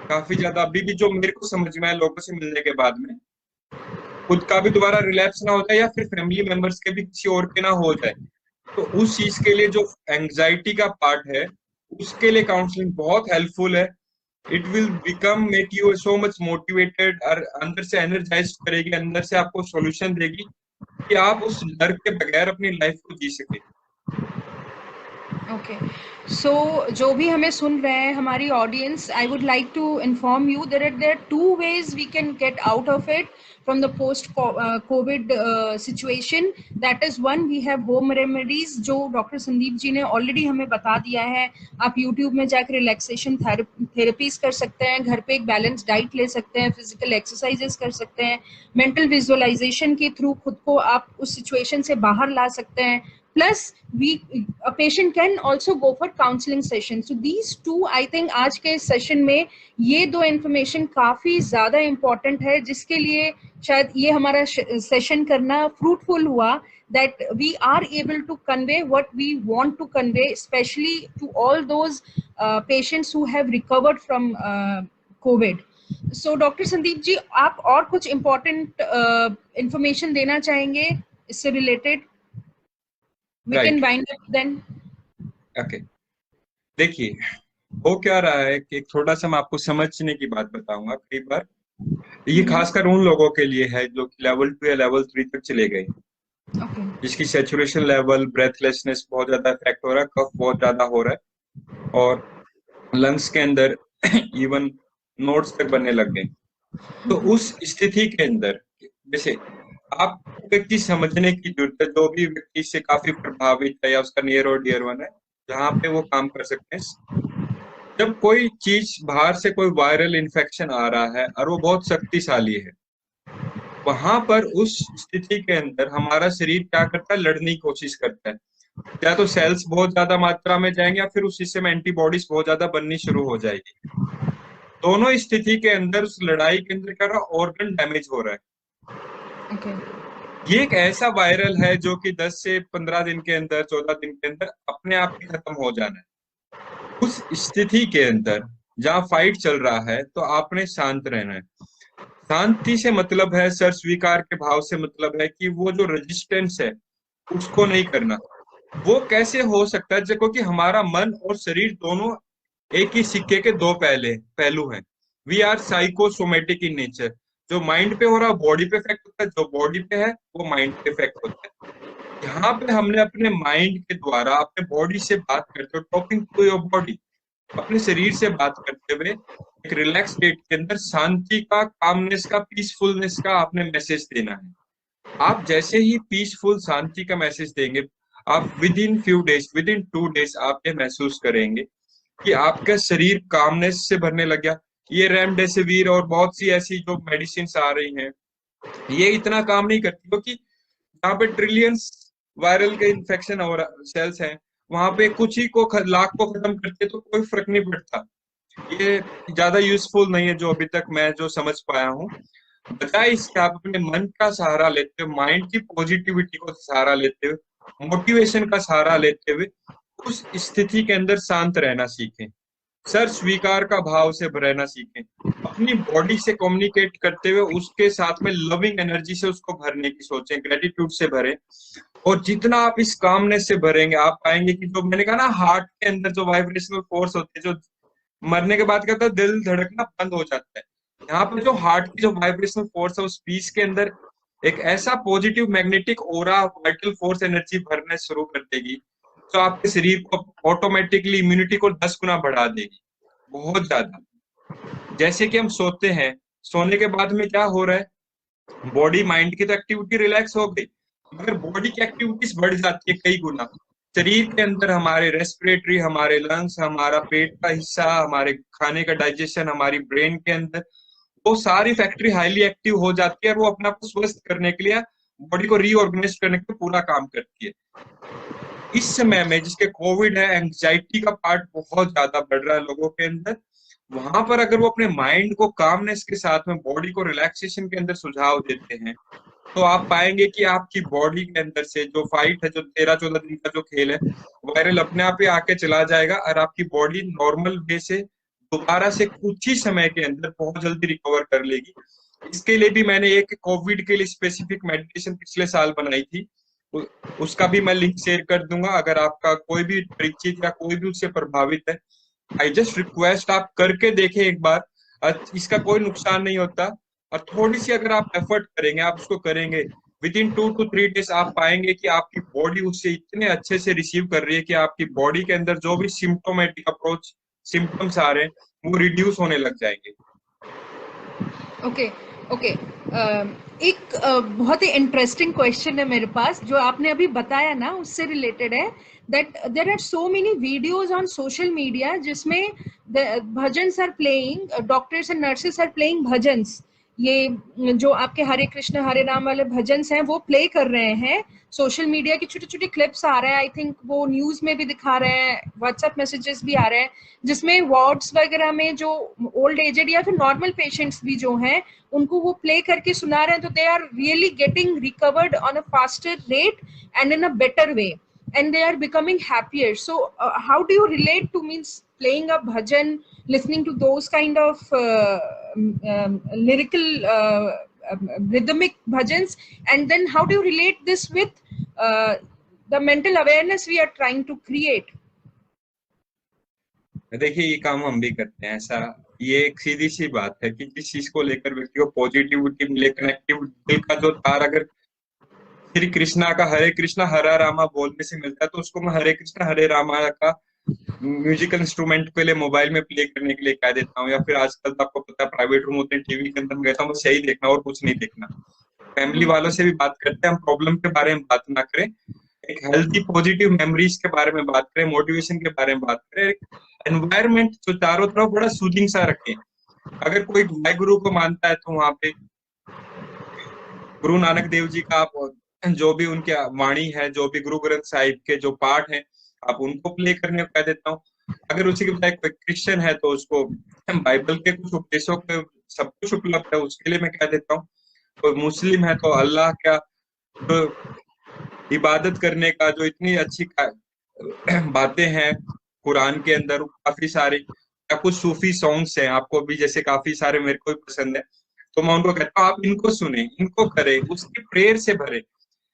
काफी ज्यादा अभी भी जो मेरे को समझ में आया लोगों से मिलने के बाद में, खुद का भी दोबारा रिलैप्स ना हो जाए या फिर फैमिली मेंबर्स के भी किसी और के ना हो जाए। तो उस चीज के लिए जो एंजाइटी का पार्ट है उसके लिए काउंसलिंग बहुत हेल्पफुल है। It will become make you so much motivated, और अंदर से एनर्जाइज करेगी, अंदर से आपको सॉल्यूशन देगी, कि आप उस डर के बगैर अपनी लाइफ को जी सके। ओके, सो जो भी हमें सुन रहे हैं, हमारी audience, I would like to inform you there are two ways we can get out of it from the post covid situation. That is one, we have home remedies जो doctor Sandeep ji ने already हमें बता दिया है. आप YouTube में जाकर relaxation therapies कर सकते हैं, घर पे एक बैलेंस डाइट ले सकते हैं, फिजिकल एक्सरसाइजेस कर सकते हैं, मेंटल विजुअलाइजेशन के थ्रू खुद को आप उस सिचुएशन से बाहर ला सकते हैं. Plus, a patient can also go for counseling session. So these two, I think, आज के सेशन में ये दो इन्फॉर्मेशन काफी ज्यादा इम्पोर्टेंट है, जिसके लिए शायद ये हमारा सेशन करना फ्रूटफुल हुआ. That we are able to convey what we want to convey, especially to all those patients who have recovered from COVID. So, doctor Sandeep ji, आप और कुछ इम्पोर्टेंट इन्फॉर्मेशन देना चाहेंगे इससे related? We can wind up then. Okay. देखिए, हो क्या रहा है कि थोड़ा सा मैं आपको समझने की बात बताऊंगा. कई बार ये खासकर उन लोगों के लिए है जो लेवल 2 या लेवल 3 तक चले गए, जिसकी सैचुरेशन लेवल, ब्रेथलेसनेस बहुत ज्यादा इफेक्ट हो रहा है, कफ बहुत ज्यादा हो रहा है और लंग्स के अंदर इवन नोड्स तक बनने लग गए. तो उस स्थिति के अंदर जैसे आप एक चीज समझने की जरूरत है, जो भी व्यक्ति से काफी प्रभावित है या उसका नियर और डियर वन है, जहाँ पे वो काम कर सकते हैं. जब कोई चीज बाहर से कोई वायरल इन्फेक्शन आ रहा है और वो बहुत शक्तिशाली है, वहां पर उस स्थिति के अंदर हमारा शरीर क्या करता है, लड़ने की कोशिश करता है. या तो सेल्स बहुत ज्यादा मात्रा में जाएंगे या फिर उस हिस्से में एंटीबॉडीज बहुत ज्यादा बननी शुरू हो जाएगी. दोनों स्थिति के अंदर उस लड़ाई के अंदर क्या रहा, ऑर्गन डैमेज हो रहा है. ये एक ऐसा वायरल है जो कि 10 से 15 दिन के अंदर, 14 दिन के अंदर अपने आप ही खत्म हो जाना है. उस स्थिति के अंदर जहाँ फाइट चल रहा है, तो आपने शांत रहना है. शांति से मतलब है, सर स्वीकार के भाव से मतलब है कि वो जो रेजिस्टेंस है उसको नहीं करना. वो कैसे हो सकता है, क्योंकि हमारा मन और शरीर दोनों एक ही सिक्के के दो पहलू हैं. We are psychosomatic in nature. जो माइंड पे हो रहा है बॉडी पे इफेक्ट होता है, जो बॉडी पे है वो माइंड पे इफेक्ट होता है. यहाँ पे हमने अपने माइंड के द्वारा अपने बॉडी से बात करते हुए, टॉकिंग टू योर बॉडी, अपने शरीर से बात करते हुए एक रिलैक्स स्टेट के अंदर शांति का, कामनेस का, पीसफुलनेस का आपने मैसेज देना है. आप जैसे ही पीसफुल शांति का मैसेज देंगे, आप with in few days, with in 2 days आप ये महसूस करेंगे कि आपका शरीर कामनेस से भरने लग गया. ये रेमडेसिविर और बहुत सी ऐसी जो मेडिसिन आ रही हैं, ये इतना काम नहीं करती, क्योंकि जहाँ पे ट्रिलियंस वायरल के इन्फेक्शन और सेल्स हैं, वहां पे कुछ ही को लाख को खत्म करते तो कोई फर्क नहीं पड़ता. ये ज्यादा यूजफुल नहीं है जो अभी तक मैं जो समझ पाया हूँ. बजाय इसके आप अपने मन का सहारा लेते हुए, माइंड की पॉजिटिविटी को सहारा लेते हुए, मोटिवेशन का सहारा लेते हुए उस स्थिति के अंदर शांत रहना सीखें. सर स्वीकार का भाव से रहना सीखें. अपनी बॉडी से कम्युनिकेट करते हुए उसके साथ में लविंग एनर्जी से उसको भरने की सोचें, ग्रेटिट्यूड से भरें. और जितना आप इस कामनेस से भरेंगे, आप पाएंगे कि जो मैंने कहा ना, हार्ट के अंदर जो वाइब्रेशनल फोर्स होते हैं, जो मरने के बाद क्या होता है, दिल धड़कना बंद हो जाता है. यहाँ पे जो हार्ट की जो वाइब्रेशनल फोर्स है, उस पीस के अंदर एक ऐसा पॉजिटिव मैग्नेटिक ओरा, वाइटल फोर्स एनर्जी भरने शुरू कर देगी, तो आपके शरीर को ऑटोमेटिकली इम्यूनिटी को 10 गुना बढ़ा देगी, बहुत ज्यादा. जैसे कि हम सोते हैं, सोने के बाद में क्या हो रहा है, बॉडी माइंड की तो एक्टिविटी रिलैक्स हो गई, मगर बॉडी की एक्टिविटीज बढ़ जाती है कई गुना. शरीर के अंदर हमारे रेस्पिरेटरी, हमारे लंग्स, हमारा पेट का हिस्सा, हमारे खाने का डाइजेशन, हमारी ब्रेन के अंदर वो सारी फैक्ट्री हाईली एक्टिव हो जाती है और वो अपने आप को स्वस्थ करने के लिए, बॉडी को रीऑर्गेनाइज करने के लिए पूरा काम करती है. इस समय में जिसके कोविड है, एंग्जाइटी का पार्ट बहुत ज्यादा बढ़ रहा है लोगों के अंदर. वहां पर अगर वो अपने माइंड को कामनेस के साथ में बॉडी को रिलैक्सेशन के अंदर सुझाव देते हैं, तो आप पाएंगे कि आपकी बॉडी के अंदर से जो फाइट है, जो 13-14 दिन का जो खेल है, वायरल अपने आप ही आके चला जाएगा और आपकी बॉडी नॉर्मल वे से दोबारा से कुछ ही समय के अंदर बहुत जल्दी रिकवर कर लेगी. इसके लिए भी मैंने एक कोविड के लिए स्पेसिफिक मेडिटेशन पिछले साल बनाई थी, उसका भी मैं लिंक शेयर कर दूंगा. अगर आपका कोई भी परिचित या कोई भी उससे प्रभावित है, आई जस्ट रिक्वेस्ट आप करके देखें एक बार. इसका कोई नुकसान नहीं होता और थोड़ी सी अगर आप एफर्ट करेंगे, आप उसको करेंगे, विद इन 2 to 3 डेज आप पाएंगे कि आपकी बॉडी उससे इतने अच्छे से रिसीव कर रही है कि आपकी बॉडी के अंदर जो भी सिम्टोमेटिक अप्रोच सिम्टम्स आ रहे हैं वो रिड्यूस होने लग जाएंगे। ओके ओके एक बहुत ही इंटरेस्टिंग क्वेश्चन है मेरे पास, जो आपने अभी बताया ना उससे रिलेटेड है, that there are so many videos on social media जिसमें bhajans are playing, doctors and nurses are playing bhajans, ये जो आपके हरे कृष्ण हरे राम वाले भजन्स हैं वो प्ले कर रहे हैं। सोशल मीडिया की छोटे छोटे क्लिप्स आ रहे हैं, आई थिंक वो न्यूज में भी दिखा रहे हैं, व्हाट्सएप मैसेजेस भी आ रहे हैं, जिसमें वार्ड्स वगैरह में जो ओल्ड एजेड या फिर नॉर्मल पेशेंट्स भी जो हैं उनको वो प्ले करके सुना रहे हैं, तो they are really getting recovered on a faster rate and in a better way, and they are becoming happier. So how do you relate to means playing a bhajan, listening to those kind of lyrical rhythmic bhajans, and then how do you relate this with the mental awareness we are trying to create? देखिए ये काम हम भी करते हैं ऐसा, ये एक सीधी सी बात है कि जिस चीज को लेकर व्यक्ति को पॉजिटिविटी मिले, कनेक्टिविटी, दिल का जो तार अगर श्री कृष्णा का हरे कृष्णा हरा रामा बोलने से मिलता है, तो उसको मैं हरे कृष्णा हरे रामा का म्यूजिकल इंस्ट्रूमेंट के लिए मोबाइल में प्ले करने के लिए कह देता हूँ। या फिर आजकल तो आपको पता है प्राइवेट रूम होते हैं, टीवी के अंदर मैं कहता हूँ बस यही देखना और कुछ नहीं देखना। फैमिली वालों से भी बात करते हैं, हम प्रॉब्लम के बारे में बात ना करें, एक हेल्थी पॉजिटिव मेमोरीज के बारे में बात करें, मोटिवेशन के बारे में बात करें, एनवायरमेंट जो चारों तरफ बड़ा सूदिंग सा रखें। अगर कोई वाहिगुरु को मानता है तो वहां पे गुरु नानक देव जी का आप जो भी उनके वाणी है, जो भी गुरु ग्रंथ साहिब के जो पाठ हैं, आप उनको प्ले करने को कह देता हूँ। अगर उसी के बजाय कोई क्रिश्चियन है तो उसको बाइबल के कुछ उपदेशों के सब कुछ उपलब्ध है, उसके लिए मैं कह देता हूँ। कोई मुस्लिम है तो अल्लाह का जो इबादत करने का जो इतनी अच्छी बातें हैं कुरान के अंदर काफी सारी, या कुछ सूफी सॉन्ग्स हैं आपको भी जैसे काफी सारे मेरे को भी पसंद है, तो मैं उनको कहता हूँ आप इनको सुने, इनको करें, उसकी प्रेयर से भरे।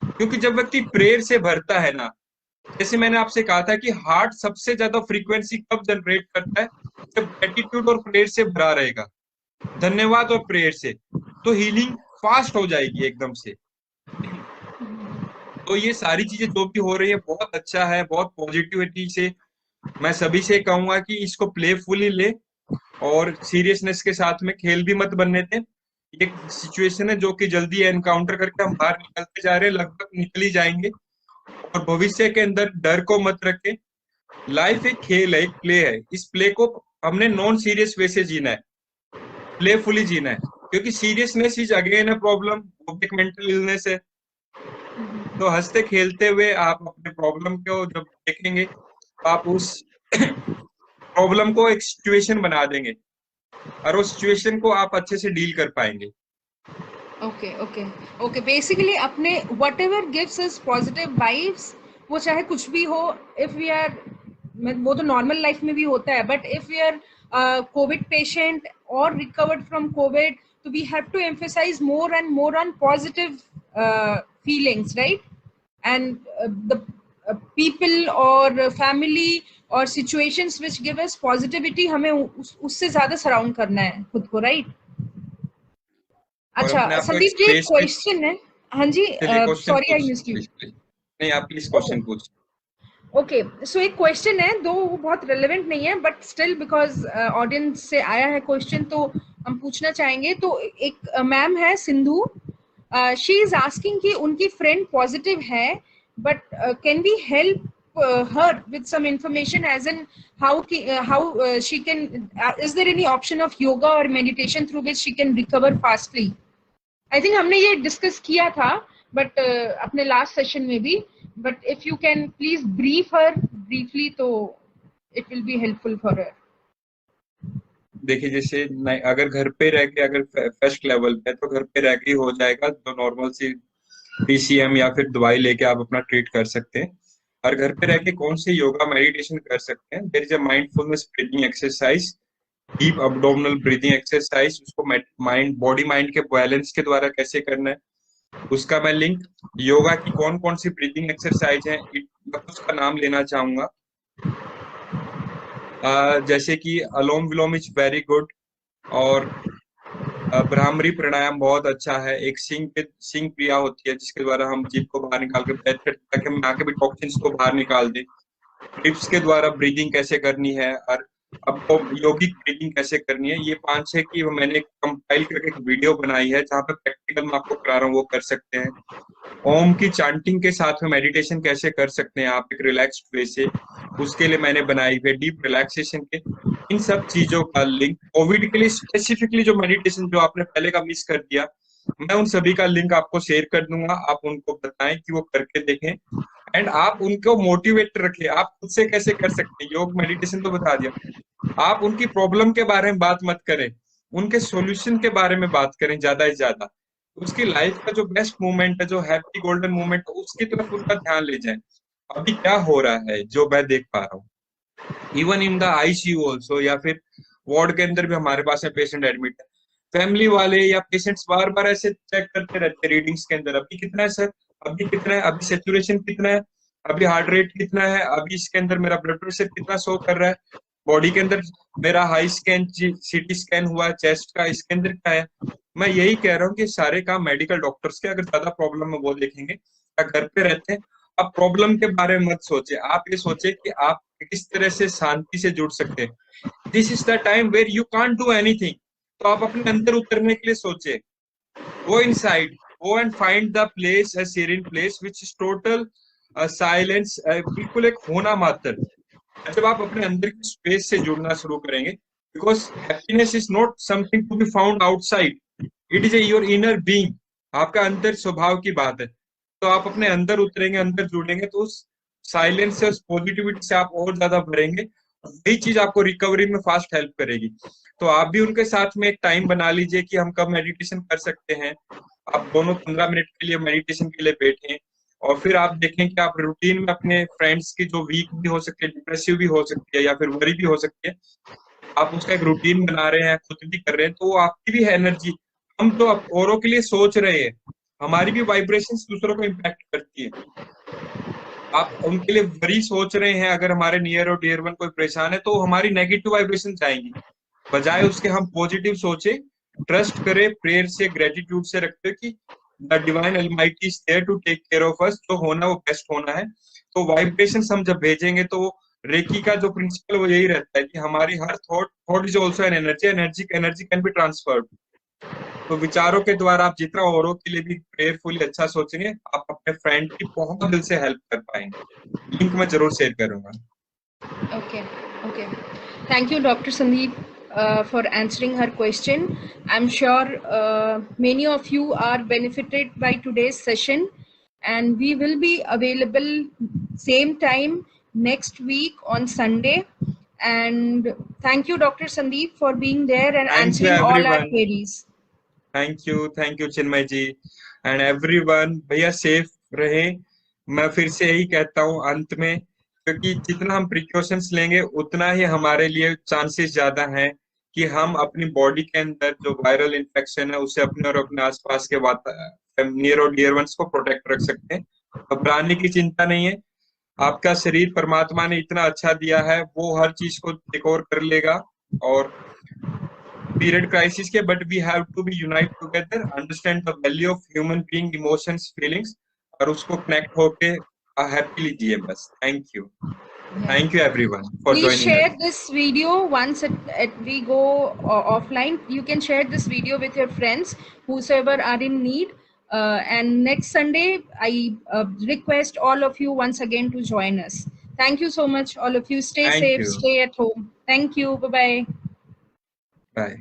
क्योंकि जब व्यक्ति प्रेयर से भरता है ना, जैसे मैंने आपसे कहा था कि हार्ट सबसे ज्यादा फ्रीक्वेंसी कब जनरेट करता है, जब ग्रेटिट्यूड और प्रेयर से भरा रहेगा, धन्यवाद और प्रेयर से, तो हीलिंग फास्ट हो जाएगी एकदम से। तो ये सारी चीजें जो भी हो रही है बहुत अच्छा है, बहुत पॉजिटिविटी से मैं सभी से कहूंगा कि इसको प्लेफुली ले और सीरियसनेस के साथ में खेल भी मत बनने दें। एक सिचुएशन है जो कि जल्दी एनकाउंटर करके हम बाहर निकलते जा रहे हैं, लगभग निकल ही जाएंगे। और भविष्य के अंदर डर को मत रखें, लाइफ एक खेल है, एक प्ले है, इस प्ले को हमने नॉन सीरियस वे से जीना है, प्लेफुली जीना है, क्योंकि seriousness is again a problem, वो एक मेंटल इलनेस है। तो हंसते खेलते हुए आप अपने प्रॉब्लम को जब देखेंगे तो आप उस प्रॉब्लम को एक सिचुएशन बना देंगे और उस सिचुएशन को आप अच्छे से डील कर पाएंगे। ओके ओके ओके, बेसिकली अपने what ever gives us positive vibes, वो चाहे कुछ भी हो, इफ वी आर, वो तो नॉर्मल लाइफ में भी होता है, but if we are covid patient और रिकवर्ड फ्रॉम कोविड, तो we have to emphasise more and more on positive feelings, right? And the people or family or situations which give us positivity, हमें उससे ज्यादा surround करना है खुद को, right? अच्छा संदीप जी, क्वेश्चन है। हाँ जी, सॉरी आई मिस्ड यू। नहीं, आप प्लीज क्वेश्चन पूछ। ओके, सो एक क्वेश्चन है, दो वो बहुत रेलेवेंट नहीं है, बट स्टिल बिकॉज ऑडियंस से आया है क्वेश्चन तो हम पूछना चाहेंगे। तो एक मैम है सिंधु, शी इज आस्किंग कि उनकी फ्रेंड पॉजिटिव है, but can we help her with some information, as in how she can, is there any option of yoga or meditation through which she can recover fastly? I think हमने ये discuss किया था but अपने last session में भी, but if you can please brief her briefly तो it will be helpful for her. देखिए जैसे अगर घर पे रह के, अगर फर्स्ट लेवल पे तो घर पे रह के हो जाएगा, तो नॉर्मल सी पीसीएम या फिर दवाई लेके आप अपना ट्रीट कर सकते हैं। और घर पे रह के कौन से योगा मेडिटेशन कर सकते हैं, there is a mindfulness breathing exercise, deep abdominal breathing exercise, उसको माइंड बॉडी माइंड के बैलेंस के द्वारा कैसे करना है उसका मैं लिंक, योगा की कौन कौन सी ब्रीदिंग एक्सरसाइज है उसका नाम लेना चाहूंगा। जैसे कि अलोम विलोम इज वेरी गुड, और भ्रामरी प्राणायाम बहुत अच्छा है। एक सिंह क्रिया होती है जिसके द्वारा हम जीभ को बाहर निकाल के ब्रेथ करते हैं ताकि हम यहाँ के भी टॉक्सिन्स को बाहर निकाल दें। लिप्स के द्वारा ब्रीदिंग कैसे करनी है और आपको यौगिक ब्रीदिंग कैसे करनी है, ये 5-6 की मैंने कंपाइल करके एक वीडियो बनाई है जहाँ पे प्रैक्टिकल मैं आपको करा रहा हूँ, वो कर सकते हैं। ओम की चांटिंग के साथ में मेडिटेशन कैसे कर सकते हैं आप एक रिलैक्स्ड वे से, उसके लिए मैंने बनाई हुई डीप रिलैक्सेशन के इन सब चीजों का लिंक। कोविड के लिए स्पेसिफिकली जो मेडिटेशन जो आपने पहले का मिस कर दिया, मैं उन सभी का लिंक आपको शेयर कर दूंगा। आप उनको बताएं कि वो करके देखें एंड आप उनको मोटिवेट रखें। आप खुद से कैसे कर सकते हैं, योग मेडिटेशन तो बता दिया, आप उनकी प्रॉब्लम के बारे में बात मत करें, उनके सॉल्यूशन के बारे में बात करें ज्यादा से ज्यादा। उसकी लाइफ का जो बेस्ट मोमेंट है, जो हैप्पी गोल्डन मोमेंट, उसकी तरफ उनका ध्यान ले जाए। अभी क्या हो रहा है जो मैं देख पा रहा हूँ, even in the ICU also, या फिर वार्ड के अंदर भी हमारे पास है पेशेंट एडमिट है, फैमिली वाले या पेशेंट्स बार बार ऐसे चेक करते रहते हैं रीडिंग्स के अंदर, अभी कितना है सर, अभी कितना है, अभी सेचुरेशन कितना है, अभी हार्ट रेट कितना है, अभी इसके अंदर मेरा ब्लड प्रेशर कितना शो कर रहा है, बॉडी के अंदर मेरा हाई स्कैन सीटी स्कैन हुआ है चेस्ट का, इसके अंदर क्या है। मैं यही कह रहा हूँ कि सारे काम मेडिकल डॉक्टर्स के, अगर ज्यादा प्रॉब्लम है वो देखेंगे, या घर पे रहते हैं। आप प्रॉब्लम के बारे में मत सोचे, आप ये सोचे कि आप किस तरह से शांति से जुड़ सकते हैं। This is the time where you can't do anything, तो आप अपने अंदर उतरने के लिए सोचे। Go inside, go and find the place, a serene place which is total silence, बिल्कुल एक होना मात्र। जब आप अपने अंदर की स्पेस से जुड़ना शुरू करेंगे, because happiness is not something to be found outside, it is your inner being, आपका अंतर स्वभाव की बात है। तो आप अपने अंदर उतरेंगे, अंदर जुड़ेंगे, तो उस साइलेंस से, उस पॉजिटिविटी से आप और ज्यादा भरेंगे। वही चीज आपको रिकवरी में फास्ट हेल्प करेगी। तो आप भी उनके साथ में एक टाइम बना लीजिए कि हम कब मेडिटेशन कर सकते हैं। आप दोनों 15 मिनट के लिए मेडिटेशन के लिए बैठें, और फिर आप देखें कि आप रूटीन में अपने फ्रेंड्स की, जो वीक भी हो सकती है, डिप्रेसिव भी हो सकती है, या फिर वरी भी हो सकती है, आप उसका एक रूटीन बना रहे हैं, खुद भी कर रहे हैं, तो वो आपकी भी एनर्जी, हम तो औरों के लिए सोच रहे हैं, हमारी भी वाइब्रेशंस दूसरों को इम्पैक्ट करती है। आप उनके लिए वरी सोच रहे हैं, अगर हमारे नियर और डियर वन कोई परेशान है, तो हमारी नेगेटिव वाइब्रेशन जाएंगी। बजाय उसके हम पॉजिटिव सोचे, ट्रस्ट करें, प्रेयर से, ग्रेटिट्यूड से रखते कि the divine almighty is there to take care of us, जो होना वो बेस्ट होना है। तो वाइब्रेशंस हम जब भेजेंगे, तो रेकी का जो प्रिंसिपल वो यही रहता है कि हमारी हर thought is also an energy, energy can be transferred. तो विचारों के द्वारा आप जितना औरों के लिए भी प्रेयरफुली अच्छा सोचेंगे, आप अपने फ्रेंड की बहुत दिल से हेल्प कर पाएंगे। लिंक मैं जरूर शेयर करूंगा। Okay. Thank you, Dr. Sandeep, for answering her question. I'm sure many of you are benefited by today's session, and we will be available same time next week on Sunday. And thank you, Dr. Sandeep, for being there and answering all our queries. Thank you Chinmay ji and everyone. भैया safe रहे, मैं फिर से यही कहता हूँ अंत में, क्योंकि जितना हम प्रिकॉशंस लेंगे उतना ही हमारे लिए चांसेस ज्यादा हैं कि हम अपनी बॉडी के अंदर जो वायरल इन्फेक्शन है उसे अपने और अपने आसपास के नियर और डियर वंस को प्रोटेक्ट रख सकते हैं। घबराने की चिंता नहीं है, आपका शरीर परमात्मा ने इतना अच्छा दिया है, वो हर चीज को रिकवर कर लेगा। और पीरियड क्राइसिस के, but we have to be unite together, understand the value of human being, emotions, feelings, और उसको कनेक्ट होके हैप्पीली जिए बस। Thank you everyone for Please joining share us. this video once we go offline. You can share this video with your friends, whosoever are in need. And next Sunday, I request all of you once again to join us. Thank you so much, all of you. Stay safe, stay at home. Thank you. Bye-bye. Bye.